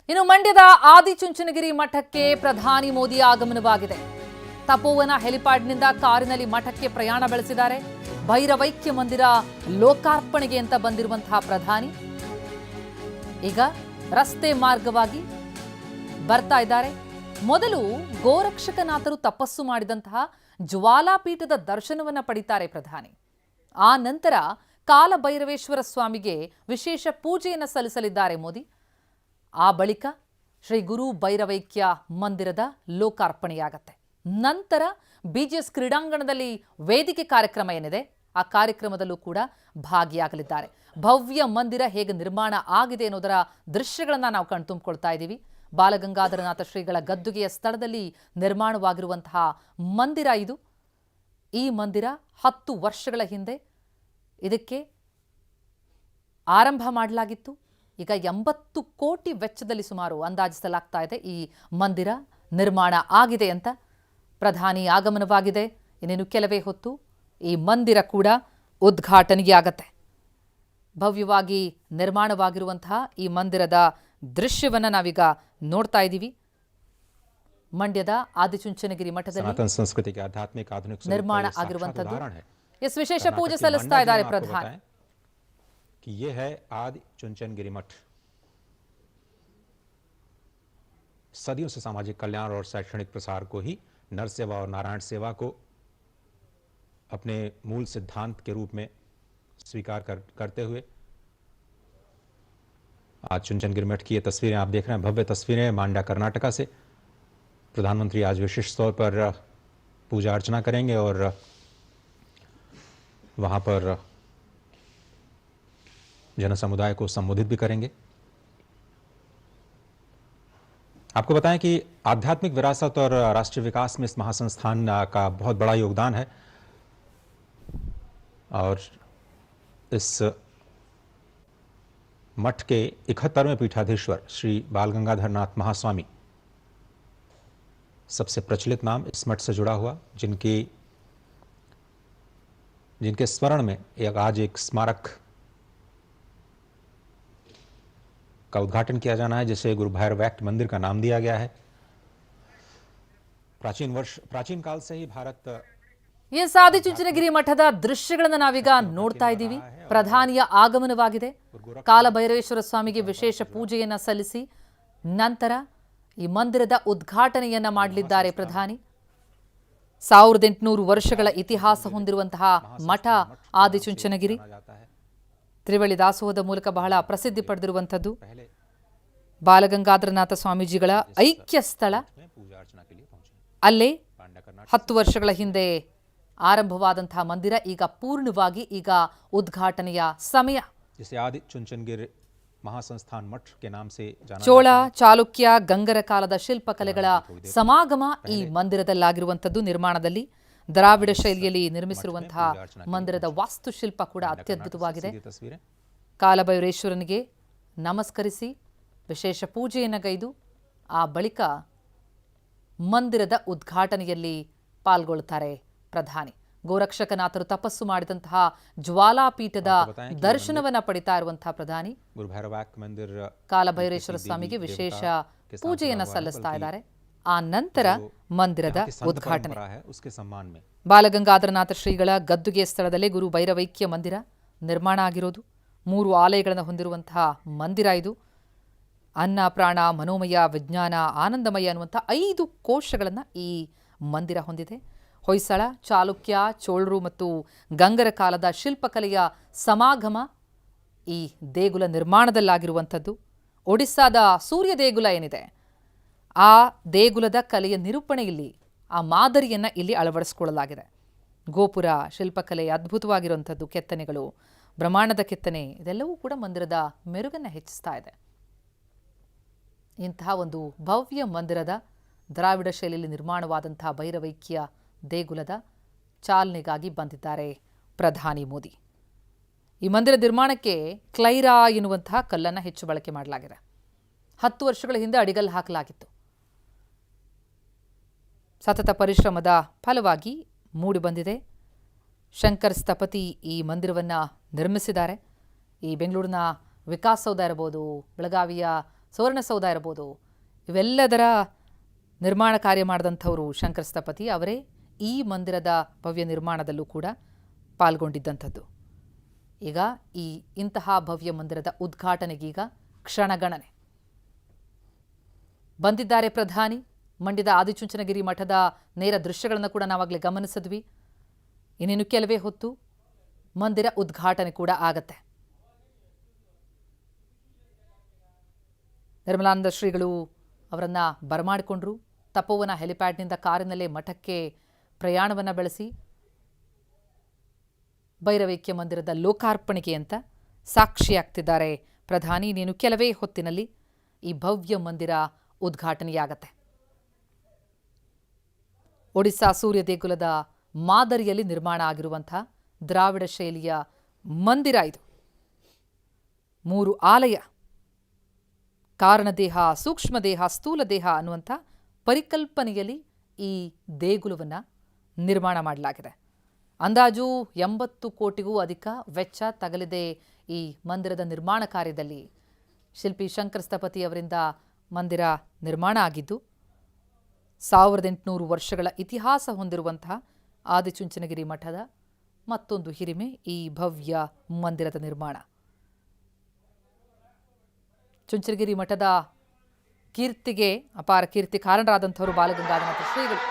ಇನ್ನು ಮಂಡ್ಯದ ಆದಿಚುಂಚನಗಿರಿ ಮಠಕ್ಕೆ ಪ್ರಧಾನಿ ಮೋದಿ ಆಗಮನವಾಗಿದೆ. ತಪೋವನ ಹೆಲಿಪ್ಯಾಡ್ನಿಂದ ಕಾರಿನಲ್ಲಿ ಮಠಕ್ಕೆ ಪ್ರಯಾಣ ಬೆಳೆಸಿದ್ದಾರೆ. ಭೈರವೈಕ್ಯ ಮಂದಿರ ಲೋಕಾರ್ಪಣೆಗೆ ಅಂತ ಬಂದಿರುವಂತಹ ಪ್ರಧಾನಿ ಈಗ ರಸ್ತೆ ಮಾರ್ಗವಾಗಿ ಬರ್ತಾ ಇದ್ದಾರೆ. ಮೊದಲು ಗೋರಕ್ಷಕನಾಥರು ತಪಸ್ಸು ಮಾಡಿದಂತಹ ಜ್ವಾಲಾಪೀಠದ ದರ್ಶನವನ್ನ ಪಡಿತಾರೆ ಪ್ರಧಾನಿ. ಆ ನಂತರ ಕಾಲಭೈರವೇಶ್ವರ ಸ್ವಾಮಿಗೆ ವಿಶೇಷ ಪೂಜೆಯನ್ನು ಸಲ್ಲಿಸಲಿದ್ದಾರೆ ಮೋದಿ. ಆ ಬಳಿಕ ಶ್ರೀ ಗುರು ಭೈರವೈಕ್ಯ ಮಂದಿರದ ಲೋಕಾರ್ಪಣೆಯಾಗತ್ತೆ. ನಂತರ ಬಿಜಿಎಸ್ ಕ್ರೀಡಾಂಗಣದಲ್ಲಿ ವೇದಿಕೆ ಕಾರ್ಯಕ್ರಮ ಏನಿದೆ ಆ ಕಾರ್ಯಕ್ರಮದಲ್ಲೂ ಕೂಡ ಭಾಗಿಯಾಗಲಿದ್ದಾರೆ. ಭವ್ಯ ಮಂದಿರ ಹೇಗೆ ನಿರ್ಮಾಣ ಆಗಿದೆ ಅನ್ನೋದರ ದೃಶ್ಯಗಳನ್ನು ನಾವು ಕಣ್ತುಂಬಿಕೊಳ್ತಾ ಇದ್ದೀವಿ. ಬಾಲಗಂಗಾಧರನಾಥ ಶ್ರೀಗಳ ಗದ್ದುಗೆಯ ಸ್ಥಳದಲ್ಲಿ ನಿರ್ಮಾಣವಾಗಿರುವಂತಹ ಮಂದಿರ ಇದು. ಈ ಮಂದಿರ 10 ವರ್ಷಗಳ ಹಿಂದೆ ಇದಕ್ಕೆ ಆರಂಭ ಮಾಡಲಾಗಿತ್ತು. ಈಗ 80 ಕೋಟಿ ವೆಚ್ಚದಲ್ಲಿ ಸುಮಾರು ಅಂದಾಜಿಸಲಾಗ್ತಾ ಇದೆ ಈ ಮಂದಿರ ನಿರ್ಮಾಣ ಆಗಿದೆ ಅಂತ. ಪ್ರಧಾನಿ ಆಗಮನವಾಗಿದೆ. ಇನ್ನೇನು ಕೆಲವೇ ಹೊತ್ತು ಈ ಮಂದಿರ ಕೂಡ ಉದ್ಘಾಟನೆಗೆ ಆಗತ್ತೆ. ಭವ್ಯವಾಗಿ ನಿರ್ಮಾಣವಾಗಿರುವಂತಹ ಈ ಮಂದಿರದ ದೃಶ್ಯವನ್ನು ನಾವೀಗ ನೋಡ್ತಾ ಇದ್ದೀವಿ. ಮಂಡ್ಯದ ಆದಿಚುಂಚನಗಿರಿ ಮಠದಲ್ಲಿ ಸಂಸ್ಕೃತಿಗೆ ಆಧ್ಯಾತ್ಮಿಕ ಆಧುನಿಕ ನಿರ್ಮಾಣ ಆಗಿರುವಂತದ್ದು. ವಿಶೇಷ ಪೂಜೆ ಸಲ್ಲಿಸ್ತಾ ಇದ್ದಾರೆ ಪ್ರಧಾನಿ. ये है आदि चुंचनगिरी मठ। सदियों से सामाजिक कल्याण और शैक्षणिक प्रसार को ही नर सेवा और नारायण सेवा को अपने मूल सिद्धांत के रूप में स्वीकार करते हुए आज चुंचनगिरी मठ की ये तस्वीरें आप देख रहे हैं, भव्य तस्वीरें मांडा कर्नाटका से। प्रधानमंत्री आज विशिष्ट तौर पर पूजा अर्चना करेंगे और वहां पर जन समुदाय को संबोधित भी करेंगे। आपको बताएं कि आध्यात्मिक विरासत और राष्ट्रीय विकास में इस महासंस्थान का बहुत बड़ा योगदान है और इस मठ के 71वें पीठाधीश्वर श्री बाल गंगाधर नाथ महास्वामी सबसे प्रचलित नाम इस मठ से जुड़ा हुआ, जिनके स्मरण में आज एक स्मारक का उद्घाटन किया जाना है, जिसे गुरु भैरवैक्य मंदिर का नाम दिया गया है। प्राचीन काल से ही भारत ಈ ಆದಿಚುಂಚನಗಿರಿ ಮಠದ ದೃಶ್ಯಗಳನ್ನು ನಾವೀಗ ನೋಡ್ತಾ ಇದ್ದೀವಿ. ಪ್ರಧಾನಿಯ ಆಗಮನವಾಗಿದೆ. ಕಾಲಭೈರವೇಶ್ವರ ಸ್ವಾಮಿಗೆ ವಿಶೇಷ ಪೂಜೆಯನ್ನ ಸಲ್ಲಿಸಿ ನಂತರ ಈ ಮಂದಿರದ ಉದ್ಘಾಟನೆಯನ್ನ ಮಾಡಲಿದ್ದಾರೆ ಪ್ರಧಾನಿ. 1800 ವರ್ಷಗಳ ಇತಿಹಾಸ ಹೊಂದಿರುವಂತಹ ಮಠ ಆದಿಚುಂಚನಗಿರಿ ತ್ರಿವಳಿ ದಾಸೋಹದ ಮೂಲಕ ಬಹಳ ಪ್ರಸಿದ್ಧಿ ಪಡೆದಿರುವಂಥದ್ದು. ಬಾಲಗಂಗಾಧರನಾಥ ಸ್ವಾಮೀಜಿಗಳ ಐಕ್ಯ ಸ್ಥಳ. ಅಲ್ಲೇ 10 ವರ್ಷಗಳ ಹಿಂದೆ ಆರಂಭವಾದಂತಹ ಮಂದಿರ ಈಗ ಪೂರ್ಣವಾಗಿ ಈಗ ಉದ್ಘಾಟನೆಯ ಸಮಯ. ಚೋಳ, ಚಾಲುಕ್ಯ, ಗಂಗರ ಕಾಲದ ಶಿಲ್ಪಕಲೆಗಳ ಸಮಾಗಮ ಈ ಮಂದಿರದಲ್ಲಾಗಿರುವಂಥದ್ದು. ನಿರ್ಮಾಣದಲ್ಲಿ ದ್ರಾವಿಡ ಶೈಲಿಯಲ್ಲಿ ನಿರ್ಮಿಸಿರುವಂತಹ ಮಂದಿರದ ವಾಸ್ತುಶಿಲ್ಪ ಕೂಡ ಅತ್ಯದ್ಭುತವಾಗಿದೆ. ಕಾಲಭೈರೇಶ್ವರನಿಗೆ ನಮಸ್ಕರಿಸಿ ವಿಶೇಷ ಪೂಜೆಯನ್ನು ಗೈದು ಆ ಬಳಿಕ ಮಂದಿರದ ಉದ್ಘಾಟನೆಯಲ್ಲಿ ಪಾಲ್ಗೊಳ್ಳುತ್ತಾರೆ ಪ್ರಧಾನಿ. ಗೋರಕ್ಷಕನಾಥರು ತಪಸ್ಸು ಮಾಡಿದಂತಹ ಜ್ವಾಲಾಪೀಠದ ದರ್ಶನವನ್ನ ಪಡಿತಾ ಇರುವಂತಹ ಪ್ರಧಾನಿ ಕಾಲಭೈರೇಶ್ವರ ಸ್ವಾಮಿಗೆ ವಿಶೇಷ ಪೂಜೆಯನ್ನ ಸಲ್ಲಿಸ್ತಾ ಇದ್ದಾರೆ. ಆ ನಂತರ ಮಂದಿರದ ಉದ್ಘಾಟನೆ. ಬಾಲಗಂಗಾಧರನಾಥ ಶ್ರೀಗಳ ಗದ್ದುಗೆ ಸ್ಥಳದಲ್ಲೇ ಗುರು ಭೈರವೈಕ್ಯ ಮಂದಿರ ನಿರ್ಮಾಣ ಆಗಿರೋದು. 3 ಆಲಯಗಳನ್ನು ಹೊಂದಿರುವಂತಹ ಮಂದಿರ ಇದು. ಅನ್ನ, ಪ್ರಾಣ, ಮನೋಮಯ, ವಿಜ್ಞಾನ, ಆನಂದಮಯ ಅನ್ನುವಂಥ 5 ಕೋಶಗಳನ್ನು ಈ ಮಂದಿರ ಹೊಂದಿದೆ. ಹೊಯ್ಸಳ, ಚಾಲುಕ್ಯ, ಚೋಳರು ಮತ್ತು ಗಂಗರ ಕಾಲದ ಶಿಲ್ಪಕಲೆಯ ಸಮಾಗಮ ಈ ದೇಗುಲ ನಿರ್ಮಾಣದಲ್ಲಾಗಿರುವಂಥದ್ದು. ಒಡಿಸ್ಸಾದ ಸೂರ್ಯ ದೇಗುಲ ಏನಿದೆ ಆ ದೇಗುಲದ ಕಲೆಯ ನಿರೂಪಣೆ ಇಲ್ಲಿ, ಆ ಮಾದರಿಯನ್ನು ಇಲ್ಲಿ ಅಳವಡಿಸಿಕೊಳ್ಳಲಾಗಿದೆ. ಗೋಪುರ ಶಿಲ್ಪಕಲೆ ಅದ್ಭುತವಾಗಿರುವಂಥದ್ದು. ಕೆತ್ತನೆಗಳು, ಬ್ರಹ್ಮಾಂಡದ ಕೆತ್ತನೆ ಇದೆಲ್ಲವೂ ಕೂಡ ಮಂದಿರದ ಮೆರುಗನ್ನು ಹೆಚ್ಚಿಸ್ತಾ ಇದೆ. ಇಂತಹ ಒಂದು ಭವ್ಯ ಮಂದಿರದ ದ್ರಾವಿಡ ಶೈಲಿಯಲ್ಲಿ ನಿರ್ಮಾಣವಾದಂತಹ ಭೈರವೈಕ್ಯ ದೇಗುಲದ ಚಾಲನೆಗಾಗಿ ಬಂದಿದ್ದಾರೆ ಪ್ರಧಾನಿ ಮೋದಿ. ಈ ಮಂದಿರ ನಿರ್ಮಾಣಕ್ಕೆ ಕ್ಲೈರಾ ಎನ್ನುವಂತಹ ಕಲ್ಲನ್ನು ಹೆಚ್ಚು ಬಳಕೆ ಮಾಡಲಾಗಿದೆ. 10 ವರ್ಷಗಳ ಹಿಂದೆ ಅಡಿಗಲ್ಲು ಹಾಕಲಾಗಿತ್ತು. ಸತತ ಪರಿಶ್ರಮದ ಫಲವಾಗಿ ಮೂಡಿಬಂದಿದೆ. ಶಂಕರ್ ಸ್ಥಪತಿ ಈ ಮಂದಿರವನ್ನು ನಿರ್ಮಿಸಿದ್ದಾರೆ. ಈ ಬೆಂಗಳೂರಿನ ವಿಕಾಸಸೌಧ ಇರಬಹುದು, ಬೆಳಗಾವಿಯ ಸುವರ್ಣಸೌಧ ಇರ್ಬೋದು, ಇವೆಲ್ಲದರ ನಿರ್ಮಾಣ ಕಾರ್ಯ ಮಾಡಿದಂಥವರು ಶಂಕರ ಸ್ಥಪತಿ ಅವರೇ ಈ ಮಂದಿರದ ಭವ್ಯ ನಿರ್ಮಾಣದಲ್ಲೂ ಕೂಡ ಪಾಲ್ಗೊಂಡಿದ್ದಂಥದ್ದು. ಈಗ ಇಂತಹ ಭವ್ಯ ಮಂದಿರದ ಉದ್ಘಾಟನೆಗೀಗ ಕ್ಷಣಗಣನೆ. ಬಂದಿದ್ದಾರೆ ಪ್ರಧಾನಿ. ಮಂಡ್ಯದ ಆದಿಚುಂಚನಗಿರಿ ಮಠದ ನೇರ ದೃಶ್ಯಗಳನ್ನು ಕೂಡ ನಾವಾಗಲೇ ಗಮನಿಸಿದ್ವಿ. ಇನ್ನೇನು ಕೆಲವೇ ಹೊತ್ತು ಮಂದಿರ ಉದ್ಘಾಟನೆ ಕೂಡ ಆಗತ್ತೆ. ನಿರ್ಮಲಾನಂದ ಶ್ರೀಗಳು ಅವರನ್ನು ಬರಮಾಡಿಕೊಂಡ್ರು. ತಪೋವನ ಹೆಲಿಪ್ಯಾಡ್ನಿಂದ ಕಾರಿನಲ್ಲೇ ಮಠಕ್ಕೆ ಪ್ರಯಾಣವನ್ನು ಬೆಳೆಸಿ ಭೈರವೈಕ್ಯ ಮಂದಿರದ ಲೋಕಾರ್ಪಣೆಗೆ ಅಂತ ಸಾಕ್ಷಿಯಾಗ್ತಿದ್ದಾರೆ ಪ್ರಧಾನಿ. ನೀನು ಕೆಲವೇ ಹೊತ್ತಿನಲ್ಲಿ ಈ ಭವ್ಯ ಮಂದಿರ ಉದ್ಘಾಟನೆಯಾಗತ್ತೆ. ಒಡಿಸ್ಸಾ ಸೂರ್ಯ ದೇಗುಲದ ಮಾದರಿಯಲ್ಲಿ ನಿರ್ಮಾಣ ಆಗಿರುವಂಥ ದ್ರಾವಿಡ ಶೈಲಿಯ ಮಂದಿರ ಇದು. 3 ಆಲಯ, ಕಾರಣದೇಹ, ಸೂಕ್ಷ್ಮದೇಹ, ಸ್ಥೂಲದೇಹ ಅನ್ನುವಂಥ ಪರಿಕಲ್ಪನೆಯಲ್ಲಿ ಈ ದೇಗುಲವನ್ನು ನಿರ್ಮಾಣ ಮಾಡಲಾಗಿದೆ. ಅಂದಾಜು 80 ಕೋಟಿಗೂ ಅಧಿಕ ವೆಚ್ಚ ತಗಲಿದೆ ಈ ಮಂದಿರದ ನಿರ್ಮಾಣ ಕಾರ್ಯದಲ್ಲಿ. ಶಿಲ್ಪಿ ಶಂಕರ ಸ್ಥಪತಿ ಅವರಿಂದ ಮಂದಿರ ನಿರ್ಮಾಣ ಆಗಿದ್ದು 1800 ವರ್ಷಗಳ ಇತಿಹಾಸ ಹೊಂದಿರುವಂತಹ ಆದಿಚುಂಚನಗಿರಿ ಮಠದ ಮತ್ತೊಂದು ಹಿರಿಮೆ ಈ ಭವ್ಯ ಮಂದಿರದ ನಿರ್ಮಾಣ. ಚುಂಚನಗಿರಿ ಮಠದ ಕೀರ್ತಿಗೆ ಅಪಾರ ಕೀರ್ತಿ ಕಾರಣರಾದಂಥವರು ಬಾಲಗಂಗಾಧರ ಶ್ರೀಗಳು.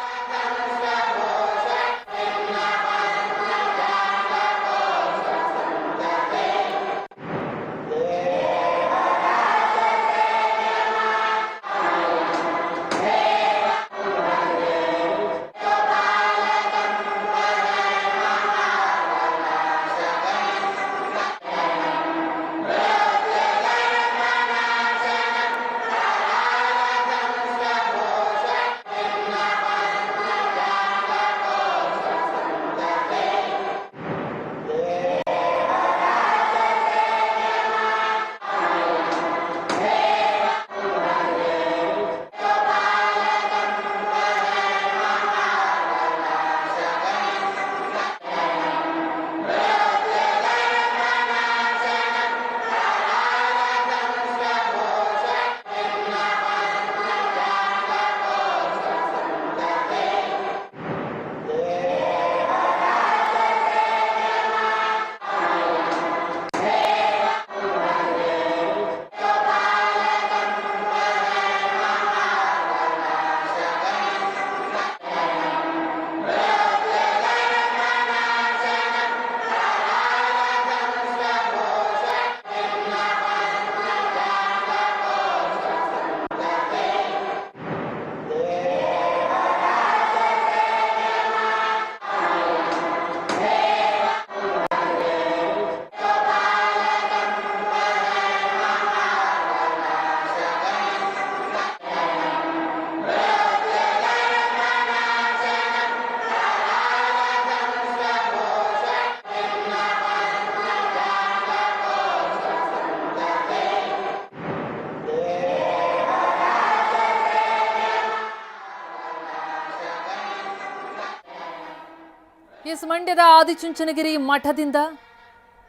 ಮಂಡ್ಯದ ಆದಿಚುಂಚನಗಿರಿ ಮಠದಿಂದ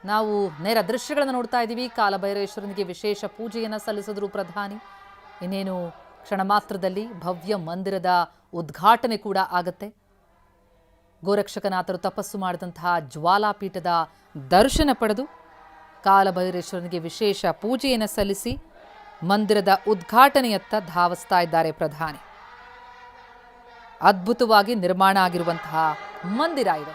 ನಾವು ನೇರ ದೃಶ್ಯಗಳನ್ನು ನೋಡ್ತಾ ಇದ್ದೀವಿ. ಕಾಲಭೈರವೇಶ್ವರನಿಗೆ ವಿಶೇಷ ಪೂಜೆಯನ್ನು ಸಲ್ಲಿಸಿದ್ರು ಪ್ರಧಾನಿ. ಇನ್ನೇನು ಕ್ಷಣ ಮಾತ್ರದಲ್ಲಿ ಭವ್ಯ ಮಂದಿರದ ಉದ್ಘಾಟನೆ ಕೂಡ ಆಗತ್ತೆ. ಗೋರಕ್ಷಕನಾಥರು ತಪಸ್ಸು ಮಾಡಿದಂತಹ ಜ್ವಾಲಾಪೀಠದ ದರ್ಶನ ಪಡೆದು ಕಾಲಭೈರವೇಶ್ವರನಿಗೆ ವಿಶೇಷ ಪೂಜೆಯನ್ನು ಸಲ್ಲಿಸಿ ಮಂದಿರದ ಉದ್ಘಾಟನೆಯತ್ತ ಧಾವಿಸ್ತಾ ಇದ್ದಾರೆ ಪ್ರಧಾನಿ. ಅದ್ಭುತವಾಗಿ ನಿರ್ಮಾಣ ಆಗಿರುವಂತಹ ಮಂದಿರ ಇದು.